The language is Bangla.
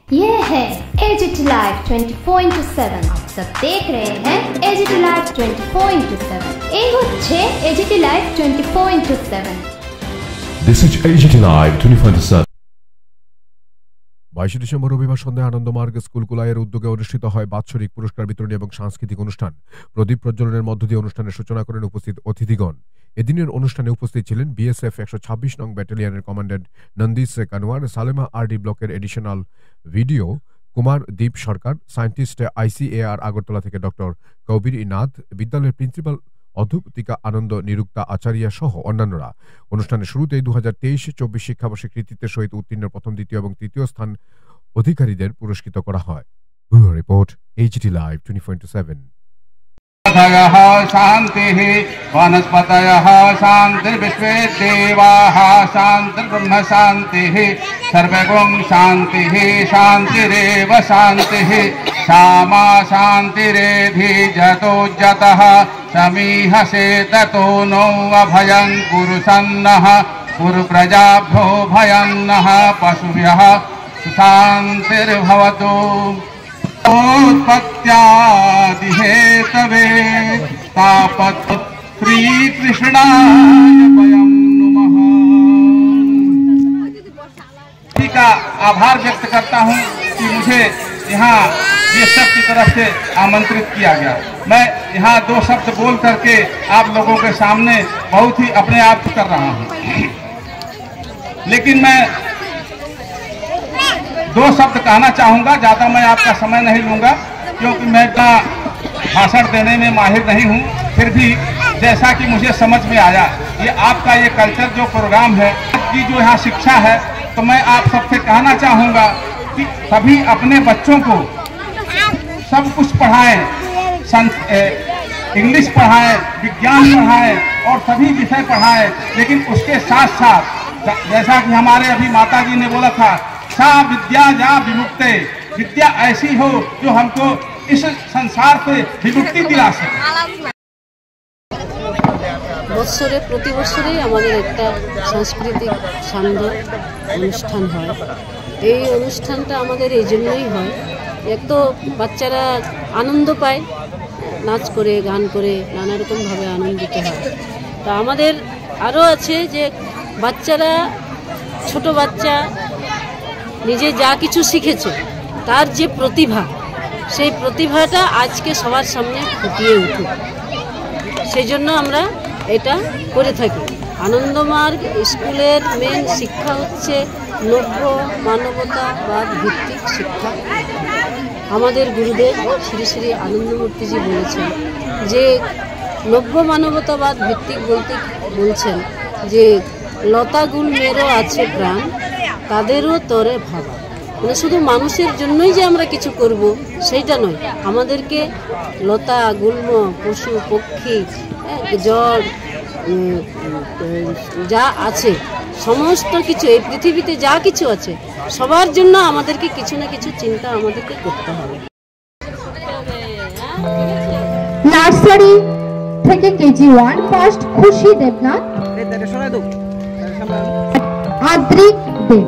ये है एजीटी लाइव 24/7। आप सब देख रहे हैं एजीटी लाइव 24/7। এই হচ্ছে AGT live 24/7। This is AGT Live 24/7। 22 December রবিবার সন্ধ্যায় আনন্দমার্গ স্কুল কুলাইয়ের উদ্যোগে অনুষ্ঠিত হয় বাৎসরিক পুরস্কার বিতরণী এবং সাংস্কৃতিক অনুষ্ঠান। প্রদীপ প্রজ্বলনের মধ্য দিয়ে অনুষ্ঠানের সূচনা করেন উপস্থিত অতিথিগণ। এদিনের অনুষ্ঠানে উপস্থিত ছিলেন বিএসএফ 126 নং ব্যাটালিয়নের কমান্ড্যান্ট নন্দিস কানোয়ার, সালেমা আরডি ব্লকের এডিশনাল ভিডিও কুমার দীপ সরকার, সায়েন্টিস্ট আইসিএআর আগরতলা থেকে ডক্টর কবির নাথ, বিদ্যালয়ের প্রিন্সিপাল অধ্যাপিকা আনন্দ নিরুক্তা আচারিয়া সহ অন্যান্যরা। অনুষ্ঠানের শুরুতেই 2023-24 শিক্ষাবর্ষে কৃতিত্বের সহিত উত্তীর্ণ প্রথম, দ্বিতীয় এবং তৃতীয় স্থান অধিকারীদের পুরস্কৃত করা হয়। Bureau report, AGT Live 24/7। शान्तिः वनस्पतयः शान्तिर्विश्वे देवाः शान्तिर्ब्रह्म शान्तिः सर्वगुण शान्तिः शान्तिरेव शान्तिः श्यामा शान्तिरेधि जतो जतः समीहसे ततो नो अभयं कुरु सन्नः कुरु प्रजाभ्यो भयं नः पशुभ्यः शान्तिर्भवतु। उत्पत्त्यादिहेतवे तापत् श्रीकृष्णाय वयं नुमः। का आभार व्यक्त करता हूं कि मुझे यहाँ बीएसएफ की तरफ से आमंत्रित किया गया। मैं यहाँ 2 शब्द बोल करके आप लोगों के सामने बहुत ही अपने आप कर रहा हूँ, लेकिन मैं 2 शब्द कहना चाहूँगा। ज़्यादा मैं आपका समय नहीं लूँगा क्योंकि मैं इतना भाषण देने में माहिर नहीं हूँ। फिर भी जैसा कि मुझे समझ में आया, ये आपका ये कल्चर जो प्रोग्राम है की जो यहाँ शिक्षा है, तो मैं आप सबसे कहना चाहूँगा कि सभी अपने बच्चों को सब कुछ पढ़ाएं, इंग्लिश पढ़ाएं, विज्ञान पढ़ाएं और सभी विषय पढ़ाएं, लेकिन उसके साथ साथ जैसा कि हमारे अभी माता जी ने बोला था, सा विद्या जा विमुक्ते, विद्या ऐसी हो जो हमको इस संसार से विमुक्ति दिला सके। বছরে প্রতি বছরেই আমাদের একটা সাংস্কৃতিক সান্ধ্য অনুষ্ঠান হয়। এই অনুষ্ঠানটা আমাদের এই জন্যই হয়, এক তো বাচ্চারা আনন্দ পায়, নাচ করে গান করে নানা রকমভাবে আনন্দিত হয়। তা আমাদের আরও আছে যে বাচ্চারা, ছোট বাচ্চা নিজে যা কিছু শিখেছে তার যে প্রতিভা, সেই প্রতিভাটা আজকে সবার সামনে ফুটিয়ে উঠুক, সেই জন্য আমরা এটা করে থাকি। আনন্দমার্গ স্কুলের মেন শিক্ষা হচ্ছে নব্য মানবতাবাদ ভিত্তিক শিক্ষা। আমাদের গুরুদেব শ্রী শ্রী আনন্দমূর্তিজি বলেছেন যে নব্য মানবতাবাদ ভিত্তিক বলতে বলছেন যে লতাগুল মেরো আছে প্রাণ, তাদেরও তরে ভাবা। মানে শুধু মানুষের জন্যই যে আমরা কিছু করব সেইটা নয়, আমাদেরকে লতা গুল্ম, পশু পক্ষী, জল যা আছে সমস্ত কিছু, এই পৃথিবীতে যা কিছু আছে সবার জন্য আমাদেরকে কিছু না কিছু চিন্তা আমাদেরকে করতে হবে। নার্সারি থেকে কেজি 1 ফার্স্ট খুশি দেবনাথ, আদ্রিক দেব।